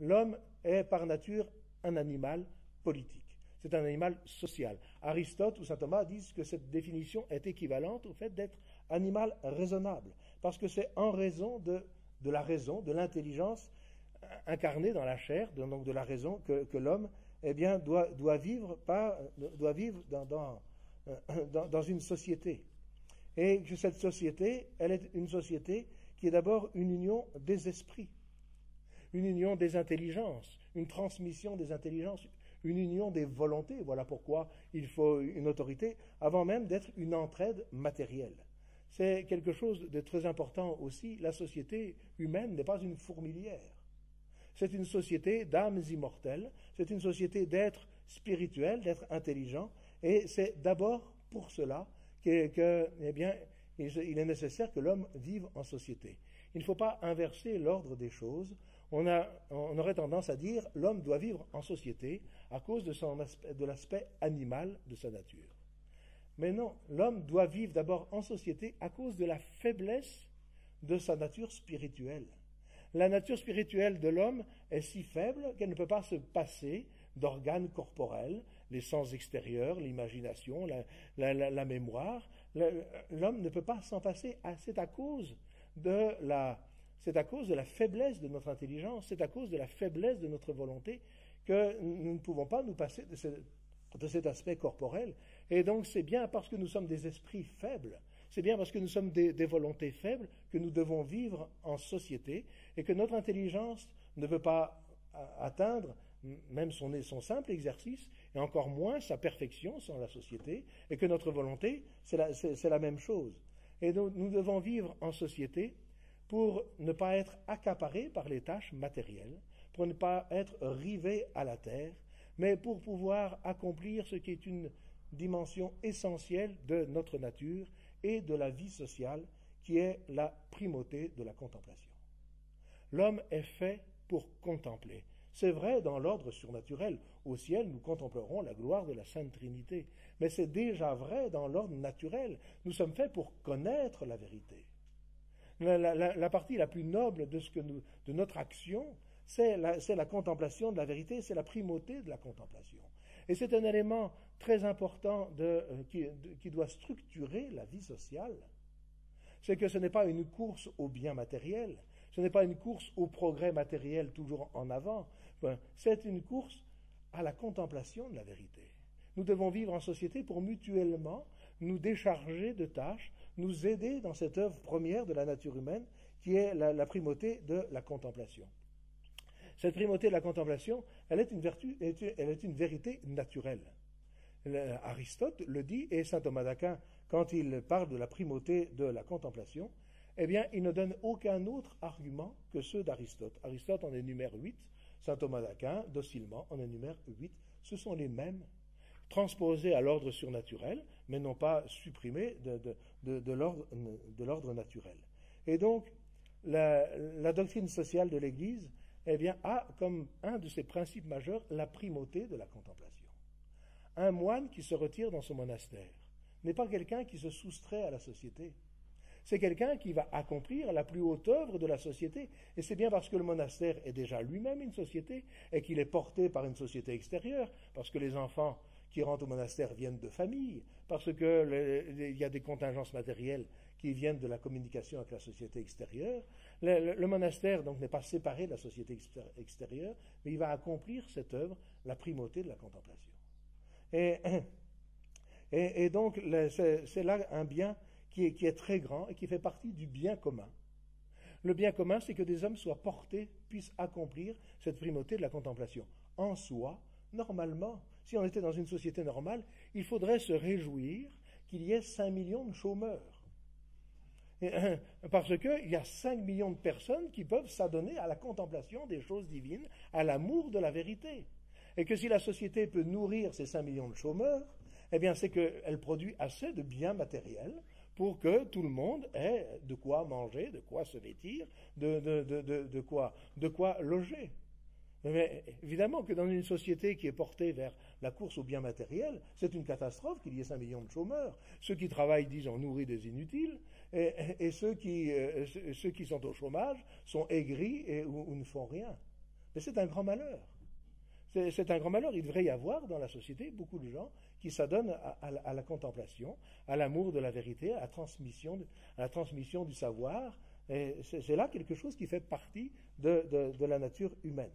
l'homme est par nature un animal politique. C'est un animal social. Aristote ou saint Thomas disent que cette définition est équivalente au fait d'être animal raisonnable, parce que c'est en raison de la raison, de l'intelligence incarnée dans la chair, donc de la raison, que l'homme doit vivre dans une société. Et que cette société, elle est une société qui est d'abord une union des esprits, une union des intelligences, une transmission des intelligences, une union des volontés. Voilà pourquoi il faut une autorité, avant même d'être une entraide matérielle. C'est quelque chose de très important aussi. La société humaine n'est pas une fourmilière. C'est une société d'âmes immortelles, c'est une société d'êtres spirituels, d'êtres intelligents, et c'est d'abord pour cela il est nécessaire que l'homme vive en société. Il ne faut pas inverser l'ordre des choses. On aurait tendance à dire l'homme doit vivre en société à cause de l'aspect animal de sa nature. Mais non, l'homme doit vivre d'abord en société à cause de la faiblesse de sa nature spirituelle. La nature spirituelle de l'homme est si faible qu'elle ne peut pas se passer d'organes corporels, les sens extérieurs, l'imagination, la mémoire. L'homme ne peut pas s'en passer. C'est à cause de la faiblesse de notre intelligence, c'est à cause de la faiblesse de notre volonté que nous ne pouvons pas nous passer de cet aspect corporel. Et donc c'est bien parce que nous sommes des esprits faibles, c'est bien parce que nous sommes des volontés faibles que nous devons vivre en société et que notre intelligence ne peut pas atteindre même son simple exercice et encore moins sa perfection sans la société, et que notre volonté c'est la même chose. Et donc nous devons vivre en société pour ne pas être accaparés par les tâches matérielles, pour ne pas être rivés à la terre, mais pour pouvoir accomplir ce qui est une dimension essentielle de notre nature et de la vie sociale, qui est la primauté de la contemplation. L'homme est fait pour contempler. C'est vrai dans l'ordre surnaturel. Au ciel, nous contemplerons la gloire de la Sainte Trinité. Mais c'est déjà vrai dans l'ordre naturel. Nous sommes faits pour connaître la vérité. La partie la plus noble de notre action, c'est la contemplation de la vérité, c'est la primauté de la contemplation. Et c'est un élément très important qui doit structurer la vie sociale. C'est que ce n'est pas une course au bien matériel, ce n'est pas une course au progrès matériel toujours en avant, c'est une course à la contemplation de la vérité. Nous devons vivre en société pour mutuellement nous décharger de tâches, nous aider dans cette œuvre première de la nature humaine qui est la primauté de la contemplation. Cette primauté de la contemplation, elle est une vérité naturelle. Aristote le dit, et saint Thomas d'Aquin, quand il parle de la primauté de la contemplation, il ne donne aucun autre argument que ceux d'Aristote. Aristote en énumère 8, saint Thomas d'Aquin, docilement, en énumère 8. Ce sont les mêmes, transposés à l'ordre surnaturel, mais non pas supprimés de l'ordre naturel. Et donc, la doctrine sociale de l'Église, a comme un de ses principes majeurs la primauté de la contemplation. Un moine qui se retire dans son monastère n'est pas quelqu'un qui se soustrait à la société. C'est quelqu'un qui va accomplir la plus haute œuvre de la société. Et c'est bien parce que le monastère est déjà lui-même une société et qu'il est porté par une société extérieure, parce que les enfants qui rentrent au monastère viennent de famille, parce qu'il y a des contingences matérielles qui viennent de la communication avec la société extérieure. Le monastère donc n'est pas séparé de la société extérieure, mais il va accomplir cette œuvre, la primauté de la contemplation. Et donc c'est là un bien qui est très grand et qui fait partie du bien commun. Le bien commun, c'est que des hommes soient portés, puissent accomplir cette primauté de la contemplation. En soi, normalement, si on était dans une société normale, il faudrait se réjouir qu'il y ait 5 millions de chômeurs. Parce qu'il y a 5 millions de personnes qui peuvent s'adonner à la contemplation des choses divines, à l'amour de la vérité. Et que si la société peut nourrir ces 5 millions de chômeurs, c'est qu'elle produit assez de biens matériels pour que tout le monde ait de quoi manger, de quoi se vêtir, de quoi loger. Mais évidemment que dans une société qui est portée vers la course au bien matériel, c'est une catastrophe qu'il y ait 5 millions de chômeurs. Ceux qui travaillent disent on nourrit des inutiles, et ceux qui sont au chômage sont aigris ou ne font rien. Mais c'est un grand malheur. C'est un grand malheur. Il devrait y avoir dans la société beaucoup de gens qui s'adonnent à la contemplation, à l'amour de la vérité, à la transmission du savoir. Et c'est là quelque chose qui fait partie de la nature humaine.